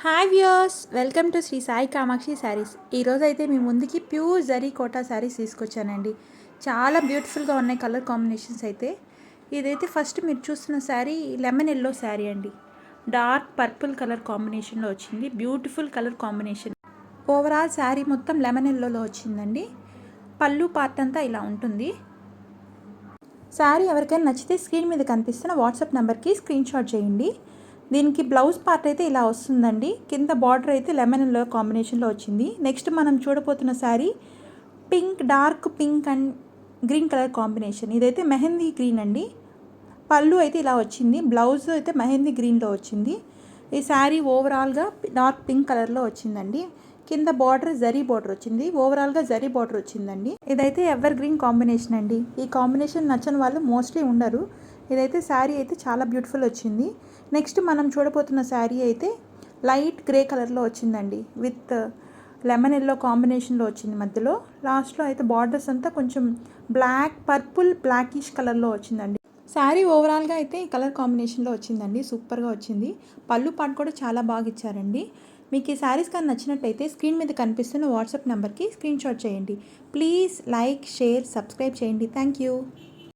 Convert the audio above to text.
Hi viewers, welcome to Shri Sai Kamakshi sarees. ఈరోజు అయితే మీ ముందుకి ప్యూర్ జరీ కోటా శారీస్ తీసుకొచ్చానండి. చాలా బ్యూటిఫుల్గా ఉన్నాయి కలర్ కాంబినేషన్స్ అయితే. ఇదైతే ఫస్ట్ మీరు చూస్తున్న శారీ లెమన్ ఎల్లో శారీ అండి. డార్క్ పర్పుల్ కలర్ కాంబినేషన్లో వచ్చింది. Beautiful colour combination. Overall sari మొత్తం లెమన్ ఎల్లోలో వచ్చిందండి. పళ్ళు పార్ట్ అంతా ఇలా ఉంటుంది. శారీ ఎవరికైనా నచ్చితే స్క్రీన్ మీద కనిపిస్తున్న వాట్సాప్ నెంబర్కి స్క్రీన్ షాట్ చేయండి. దీనికి బ్లౌజ్ పార్ట్ అయితే ఇలా వస్తుందండి. కింద బార్డర్ అయితే లెమన్ ఎల్లో కాంబినేషన్లో వచ్చింది. నెక్స్ట్ మనం చూడబోతున్న sari pink, dark pink and green colour combination. ఇదైతే మెహందీ గ్రీన్ అండి. పళ్ళు అయితే ఇలా వచ్చింది. బ్లౌజ్ అయితే మెహందీ గ్రీన్లో వచ్చింది. ఈ శారీ ఓవరాల్గా డార్క్ పింక్ కలర్లో వచ్చిందండి. కింద బార్డర్ జరీ బార్డర్ వచ్చింది. ఓవరాల్గా జరీ బార్డర్ వచ్చిందండి. ఇదైతే ఎవర్ గ్రీన్ కాంబినేషన్ అండి. ఈ కాంబినేషన్ నచ్చని వాళ్ళు మోస్ట్లీ ఉండరు. ఇదైతే శారీ అయితే చాలా బ్యూటిఫుల్ వచ్చింది. నెక్స్ట్ మనం చూడబోతున్న శారీ అయితే లైట్ గ్రే కలర్లో వచ్చిందండి. విత్ లెమన్ ఎల్లో కాంబినేషన్లో వచ్చింది. మధ్యలో లాస్ట్లో అయితే బార్డర్స్ అంతా కొంచెం బ్లాక్, పర్పుల్, బ్లాకిష్ కలర్లో వచ్చిందండి. శారీ ఓవరాల్గా అయితే ఈ కలర్ కాంబినేషన్లో వచ్చిందండి. సూపర్గా వచ్చింది. పళ్ళు పాటు కూడా చాలా బాగా ఇచ్చారండి. మీకు ఈ శారీస్ కానీ నచ్చినట్టయితే స్క్రీన్ మీద కనిపిస్తున్న వాట్సాప్ నెంబర్కి స్క్రీన్ షాట్ చేయండి. ప్లీజ్ లైక్, షేర్, సబ్స్క్రైబ్ చేయండి. Thank you.